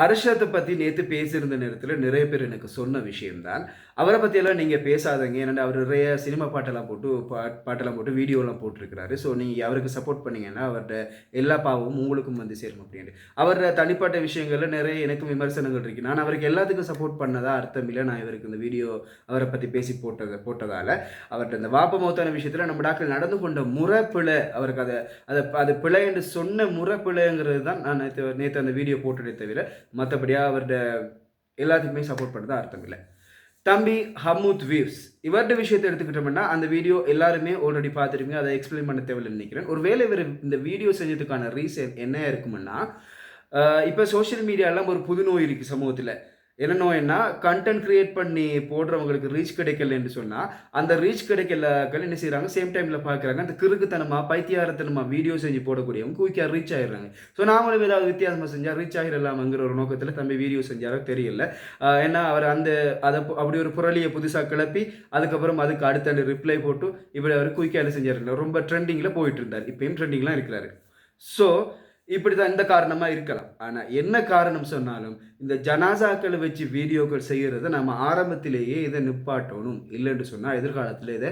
அர்ஷத்த பத்தி நேத்து பேசியிருந்த நேரத்துல நிறைய பேர் எனக்கு சொன்ன விஷயம் தான். அவர பத்தியெல்லாம் நீங்க பேசாதீங்க. ஏன்னா அவரு நிறைய சினிமா பாட்டெல்லாம் போட்டு பாட்டெல்லாம் போட்டு வீடியோலாம் போட்டிருக்கிறாரு. ஸோ நீங்க அவருக்கு சப்போர்ட் பண்ணீங்கன்னா, அவர்ட்ட எல்லா பாவமும் உங்களுக்கும் வந்து சேரும் அப்டின்ட்டு. அவர தனிப்பட்ட விஷயங்கள்ல நிறைய எனக்கும் விமர்சனங்கள் இருக்கு. நான் அவருக்கு எல்லாத்துக்கும் சப்போர்ட் பண்ணதா அர்த்தம் இல்ல. நான் இவருக்கு இந்த வீடியோ அவர பத்தி பேசி போட்டதால, அவர்ட்ட இந்த வாப்ப மௌத்தான விஷயத்துல நம்ம டாக்டர் நடந்து கொண்ட முறை பிழை. அவருக்கு அது பிழை என்று சொன்ன முறை பிழைங்கிறது தான் நான் நேத்து அந்த வீடியோ போட்டதே தவிர, மற்றபடியா அவர்ட எல்லாத்துக்குமே சப்போர்ட் பண்ணுறதா அர்த்தம் இல்லை. தம்பி ஹமூத் வீவ்ஸ் இவர்ட விஷயத்தை எடுத்துக்கிட்டோம்னா அந்த வீடியோ எல்லாருமே ஆல்ரெடி பார்த்துருப்பீங்க. அதை எக்ஸ்பிளைன் பண்ண தேவையில்லைன்னு நினைக்கிறேன். ஒருவேளை இவர் இந்த வீடியோ செஞ்சதுக்கான ரீசன் என்ன இருக்குமுன்னா, இப்போ சோஷியல் மீடியாலாம் ஒரு புது நோய் இருக்குது சமூகத்தில். என்ன நோய்னா, கண்டென்ட் கிரியேட் பண்ணி போடுறவங்களுக்கு ரீச் கிடைக்கலன்னு சொன்னால், அந்த ரீச் கிடைக்கலக்கள் என்ன செய்கிறாங்க, சேம் டைமில் பார்க்குறாங்க அந்த கிறுக்குத்தனமாக பைத்தியாரத்தனமாக வீடியோ செஞ்சு போடக்கூடியவங்க குயிக்காக ரீச் ஆகிடுறாங்க. ஸோ நாமளும் ஏதாவது வித்தியாசமாக செஞ்சால் ரீச் ஆகிடலாமங்கிற ஒரு நோக்கத்தில் தம்பி வீடியோ செஞ்சாரோ தெரியல. ஏன்னா அவர் அதை அப்படி ஒரு புரளியை புதுசாக கிளப்பி அதுக்கப்புறம் அதுக்கு அடுத்த ரிப்ளை போட்டு இப்படி அவர் குயிக்காக செஞ்சார். ரொம்ப ட்ரெண்டிங்கில் போயிட்டு இருந்தார். இப்பயும் ட்ரெண்டிங்லாம் இருக்கிறாரு. ஸோ இப்படி தான் இந்த காரணமாக இருக்கலாம். ஆனால் என்ன காரணம் சொன்னாலும் இந்த ஜனாசாக்களை வச்சு வீடியோக்கள் செய்கிறத நம்ம ஆரம்பத்திலேயே இதை நிப்பாட்டணும். இல்லைன்னு சொன்னால் எதிர்காலத்தில் இதை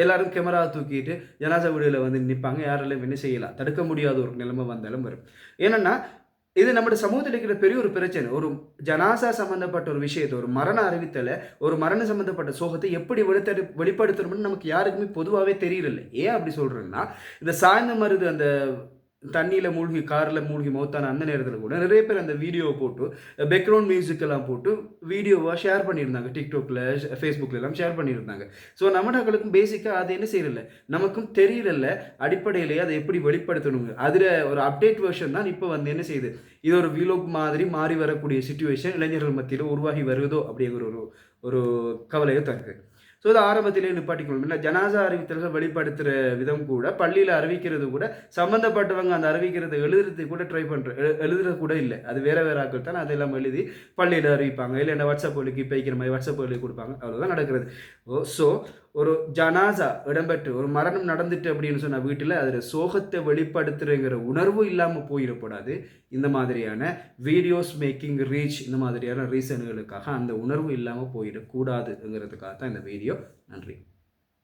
எல்லாரும் கேமரா தூக்கிட்டு ஜனாசா வீடியோவில் வந்து நிற்பாங்க. யாரெல்லாம் என்ன செய்யலாம், தடுக்க முடியாத ஒரு நிலைமை வந்தாலும் வரும். ஏன்னா இது நம்முடைய சமூகத்தில் இருக்கிற பெரிய ஒரு பிரச்சனை. ஒரு ஜனாசா சம்பந்தப்பட்ட ஒரு விஷயத்தை, ஒரு மரண அறிவித்தலை, ஒரு மரணம் சம்பந்தப்பட்ட சோகத்தை எப்படி வெளிப்படுத்தணும்னு நமக்கு யாருக்குமே பொதுவாகவே தெரியல. ஏன் அப்படி சொல்கிறேன்னா, இந்த சாய்ந்த மருது அந்த தண்ணியில் மூழ்கி காரில் மூழ்கி மௌத்தான அந்த நேரத்தில் கூட நிறைய பேர் அந்த வீடியோவை போட்டு பேக்ரவுண்ட் மியூசிக்கெல்லாம் போட்டு வீடியோவாக ஷேர் பண்ணியிருந்தாங்க. டிக்டாக்ல ஃபேஸ்புக்கில் எல்லாம் ஷேர் பண்ணியிருந்தாங்க. ஸோ நம்மளுக்கும் பேசிக்காக அது என்ன செய்யறதில்ல, நமக்கும் தெரியல அடிப்படையிலேயே அதை எப்படி வெளிப்படுத்தணுங்க. அதில் ஒரு அப்டேட் வெர்ஷன் தான் இப்போ வந்து என்ன செய்யுது, இது ஒரு வீலோக் மாதிரி மாறி வரக்கூடிய சிச்சுவேஷன் இளைஞர்கள் மத்தியில் உருவாகி வருதோ அப்படிங்கிற ஒரு கவலையை தருக்கு. ஸோ இது ஆரம்பத்திலே நிப்பாட்டிக்கணும். இல்லை ஜனாசா அறிவித்தல்கள் வெளிப்படுத்துகிற விதம் கூட பள்ளியில் அறிவிக்கிறது கூட சம்மந்தப்பட்டவங்க அந்த அறிவிக்கிறத எழுதுறது கூட எழுதுறது கூட இல்லை. அது வேற ஆட்கள் தான் அதெல்லாம் எழுதி பள்ளியில் அறிவிப்பாங்க. இல்லை என்ன வாட்ஸ்அப் ஒலிக்கு இப்போ வைக்கிற மாதிரி வாட்ஸ்அப் ஒலி கொடுப்பாங்க. அவ்வளோதான் நடக்கிறது. ஸோ ஒரு ஜனாசா இடம்பெற்று ஒரு மரணம் நடந்துட்டு அப்படின்னு சொன்ன வீட்டில் அதில் சோகத்தை வெளிப்படுத்துறங்கிற உணர்வு இல்லாமல் போயிடக்கூடாது. இந்த மாதிரியான வீடியோஸ் மேக்கிங் ரீச் இந்த மாதிரியான ரீசன்களுக்காக அந்த உணர்வு இல்லாமல் போயிடக்கூடாதுங்கிறதுக்காக தான் இந்த வீடியோ. நன்றி.